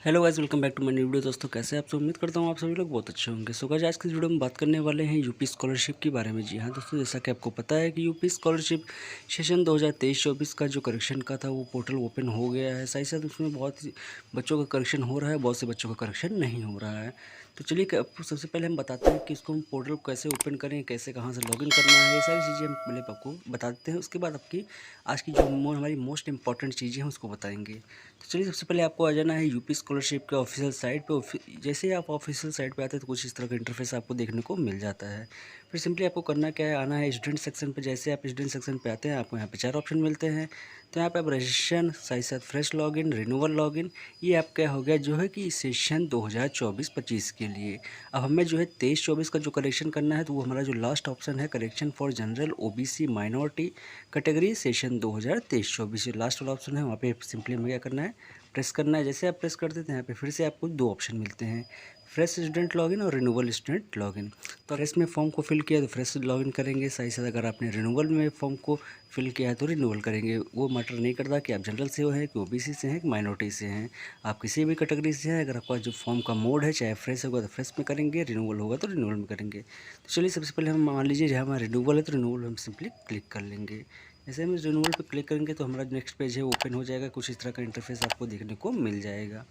Hello guys, welcome back to my new video. दोस्तों, कैसे आप सब? उम्मीद करता हूँ आप सभी लोग बहुत अच्छे होंगे। सो गाइस, आज की इस वीडियो में बात करने वाले हैं यूपी स्कॉलरशिप के बारे में। जी हाँ दोस्तों, जैसा कि आपको पता है कि यूपी स्कॉलरशिप सेशन 2023-24 का जो करेक्शन का था वो पोर्टल ओपन हो गया है। साथ ही साथ उसमें बहुत सी बच्चों का करेक्शन हो रहा है, बहुत से बच्चों का करेक्शन नहीं हो रहा है। तो चलिए आपको सबसे पहले हम बताते हैं कि इसको हम पोर्टल कैसे ओपन करें, कैसे कहाँ से लॉगिन करना है, ये सारी चीज़ें हम पहले आपको बता देते हैं। उसके बाद आपकी आज की जो हमारी मोस्ट इंपॉर्टेंट चीज़ें हैं उसको बताएंगे। तो चलिए, सबसे पहले आपको आ जाना है यूपी स्कॉलरशिप के ऑफिशियल साइट पे। जैसे ही आप ऑफिशियल साइट पे आते हैं तो कुछ इस तरह का इंटरफेस आपको देखने को मिल जाता है। फिर सिंपली आपको करना क्या है, आना है स्टूडेंट सेक्शन पे। जैसे आप स्टूडेंट सेक्शन पे आते हैं, आपको यहाँ पे 4 ऑप्शन मिलते हैं। तो यहाँ पे आप रजिस्ट्रेशन, साथ फ्रेश लॉगिन, रिन्यूअल लॉगिन, ये आपका हो गया जो है कि सेशन 2024-25 के लिए। अब हमें जो है 23-24 का जो करेक्शन करना है, तो वो हमारा जो लास्ट ऑप्शन है, correction for general OBC minority category session 2023-24, last वाला ऑप्शन है। वहाँ पे सिंपली हमें क्या करना है, प्रेस करना है। जैसे आप प्रेस कर देते हैं, यहाँ पे फिर से आपको 2 ऑप्शन मिलते हैं, फ्रेश स्टूडेंट लॉगिन और रिन्यूअल स्टूडेंट लॉगिन। तो फ्रेश में फॉर्म को फिल किया तो फ्रेश लॉगिन करेंगे। साथ साथ अगर आपने रिन्यूअल में फॉर्म को फिल किया है तो रिन्यूअल करेंगे। वो मैटर नहीं करता कि आप जनरल से हो हैं, कि ओबीसी से हैं, कि माइनॉरिटी से हैं, आप किसी भी कैटेगरी से हैं। अगर आपका जो फॉर्म का मोड है, चाहे फ्रेश होगा तो फ्रेश में करेंगे, रिन्यूअल होगा तो रिन्यूअल में करेंगे। तो चलिए, सबसे पहले हम मान लीजिए जहाँ हमारा रिन्यूअल है तो रिन्यूअल हम सिंपली क्लिक कर लेंगे। जैसे हम रिन्यूअल पे क्लिक करेंगे तो हमारा नेक्स्ट पेज है ओपन हो जाएगा। कुछ इस तरह का इंटरफेस आपको देखने को मिल जाएगा।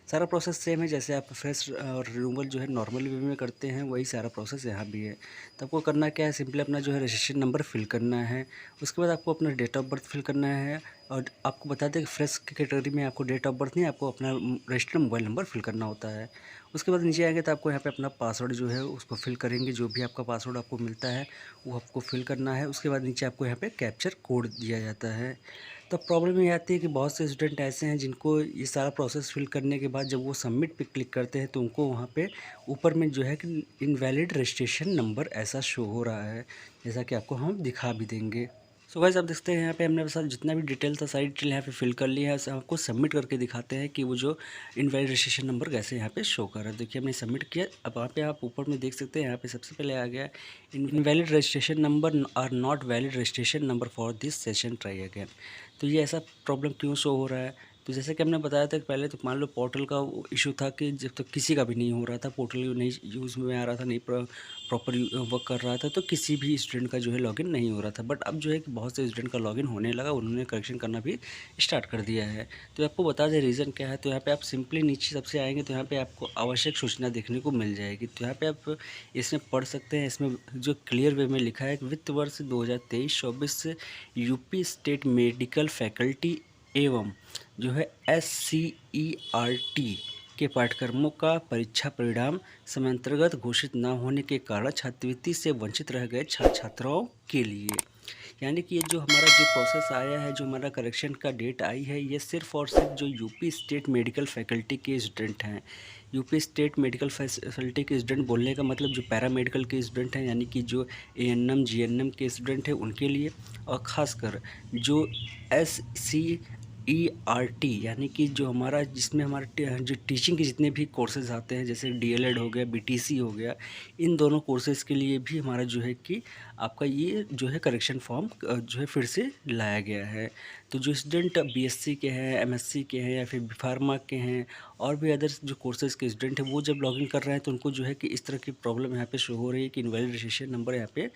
सारा प्रोसेस सेम है, जैसे आप फ्रेश और रिन्यूअल जो है नॉर्मल वे में करते हैं, वही सारा प्रोसेस यहाँ भी है। तो आपको करना क्या है, सिंपली अपना जो है रजिस्ट्रेशन नंबर फिल करना है। उसके बाद आपको अपना डेट ऑफ बर्थ फिल करना है। और आपको बता दें कि फ्रेश की कैटेगरी में आपको डेट ऑफ बर्थ नहीं, आपको अपना रजिस्टर्ड मोबाइल नंबर फिल करना होता है। उसके बाद नीचे आएंगे तो आपको यहाँ पे अपना पासवर्ड जो है उसको फिल करेंगे। जो भी आपका पासवर्ड आपको मिलता है वो आपको फिल करना है। उसके बाद नीचे आपको यहाँ पे कैप्चर कोड दिया जाता है। तो प्रॉब्लम ये आती है कि बहुत से स्टूडेंट ऐसे हैं जिनको ये सारा प्रोसेस फिल करने के बाद जब वो सबमिट पे क्लिक करते हैं तो उनको वहाँ पे ऊपर में जो है कि इनवैलिड रजिस्ट्रेशन नंबर ऐसा शो हो रहा है, जैसा कि आपको हम दिखा भी देंगे। सो गाइस, आप देखते हैं यहाँ पे हमने साथ जितना भी डिटेल था सारी डिटेल यहाँ पे फिल कर लिया है। आपको सबमिट करके दिखाते हैं कि वो जो इनवैलिड रजिस्ट्रेशन नंबर कैसे यहाँ पे शो कर रहा है। देखिए, हमने सबमिट किया। अब वहाँ पे आप ऊपर में देख सकते हैं, यहाँ पे सबसे पहले आ गया invalid registration number are not valid registration number for this session, try again. तो ये ऐसा प्रॉब्लम क्यों शो हो रहा है? तो जैसे कि हमने बताया था कि पहले तो मान लो पोर्टल का इशू था कि जब तक किसी का भी नहीं हो रहा था, पोर्टल नहीं यूज़ में आ रहा था, नहीं प्रॉपर वर्क कर रहा था, तो किसी भी स्टूडेंट का जो है लॉगिन नहीं हो रहा था। बट अब जो है कि बहुत से स्टूडेंट का लॉगिन होने लगा, उन्होंने करेक्शन करना भी स्टार्ट कर दिया है। तो आपको बता दें रीज़न क्या है। तो यहाँ पे आप सिंपली नीचे सबसे आएंगे तो यहाँ पे आपको आवश्यक सूचना देखने को मिल जाएगी। तो यहाँ पे आप इसमें पढ़ सकते हैं। इसमें जो क्लियर वे में लिखा है कि वित्त वर्ष 2023-24 से यूपी स्टेट मेडिकल फैकल्टी एवं जो है SCERT के पाठ्यक्रमों का परीक्षा परिणाम समयांतर्गत घोषित न होने के कारण छात्रवृत्ति से वंचित रह गए छात्र छात्राओं के लिए, यानी कि ये जो हमारा जो प्रोसेस आया है, जो हमारा करेक्शन का डेट आई है, ये सिर्फ और सिर्फ जो यूपी स्टेट मेडिकल फैकल्टी के स्टूडेंट हैं। यूपी स्टेट मेडिकल फैकल्टी के स्टूडेंट बोलने का मतलब जो पैरामेडिकल के स्टूडेंट हैं, यानी कि जो ANM GNM के स्टूडेंट हैं उनके लिए, और ख़ासकर जो SCERT यानी कि जो हमारा जिसमें हमारा जो टीचिंग के जितने भी कोर्सेज़ आते हैं, जैसे DLED हो गया, BTC हो गया, इन दोनों कोर्सेज़ के लिए भी हमारा जो है कि आपका ये जो है करेक्शन फॉर्म जो है फिर से लाया गया है। तो जो स्टूडेंट BSc के हैं, MSc के हैं, या फिर फार्मा के हैं, और भी अदर्स जो कोर्सेज़ के स्टूडेंट हैं, वो जब लॉगिन कर रहे हैं तो उनको जो है कि इस तरह की प्रॉब्लम यहाँ पे शो हो रही है कि इनवैलिड रजिस्ट्रेशन नंबर यहाँ पे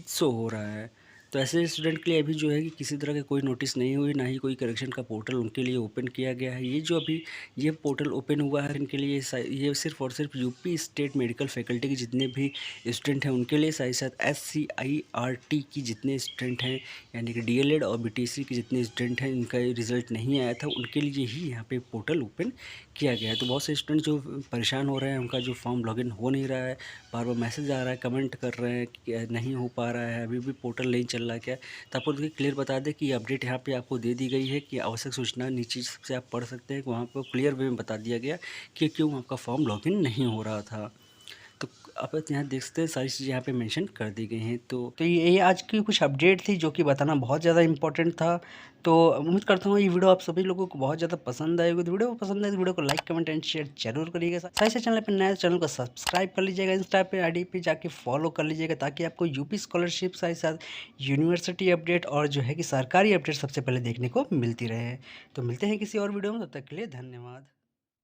शो हो रहा है। तो ऐसे स्टूडेंट के लिए अभी जो है कि किसी तरह की कोई नोटिस नहीं हुई, ना ही कोई करेक्शन का पोर्टल उनके लिए ओपन किया गया है। ये जो अभी ये पोर्टल ओपन हुआ है इनके लिए, ये सिर्फ और सिर्फ यूपी स्टेट मेडिकल फैकल्टी के जितने भी स्टूडेंट हैं उनके लिए, साथ ही साथ SCIRT की जितने स्टूडेंट हैं, यानी कि DLED और BTC के जितने स्टूडेंट हैं इनका रिजल्ट नहीं आया था, उनके लिए ही यहाँ पे पोर्टल ओपन किया गया है। तो बहुत से स्टूडेंट जो परेशान हो रहे हैं, उनका जो फॉर्म लॉगिन हो नहीं रहा है, बार बार मैसेज आ रहा है, कमेंट कर रहे हैं कि नहीं हो पा रहा है, अभी भी पोर्टल नहीं चल रहा है क्या। तो आपको देखिए क्लियर बता दें कि अपडेट यहाँ पे आपको दे दी गई है कि आवश्यक सूचना नीचे से आप पढ़ सकते हैं कि वहाँ पर क्लियर वे में बता दिया गया कि क्यों आपका फॉर्म लॉगिन नहीं हो रहा था। तो आप यहाँ देख सकते हैं सारी चीज़ें यहाँ पे मेंशन कर दी गई हैं। तो ये आज की कुछ अपडेट थी जो कि बताना बहुत ज़्यादा इंपॉर्टेंट था। तो उम्मीद करता हूँ ये वीडियो आप सभी लोगों को बहुत ज़्यादा पसंद आएगी। तो वीडियो पसंद आए तो वीडियो को लाइक कमेंट एंड शेयर जरूर करिएगा। साथ ही चैनल पर नया चैनल को सब्सक्राइब कर लीजिएगा, इंस्टा पे ID पे जाके फॉलो कर लीजिएगा, ताकि आपको यूपी स्कॉलरशिप साथ ही साथ यूनिवर्सिटी अपडेट और जो है कि सरकारी अपडेट सबसे पहले देखने को मिलती रहे। तो मिलते हैं किसी और वीडियो में, तब तक के लिए धन्यवाद।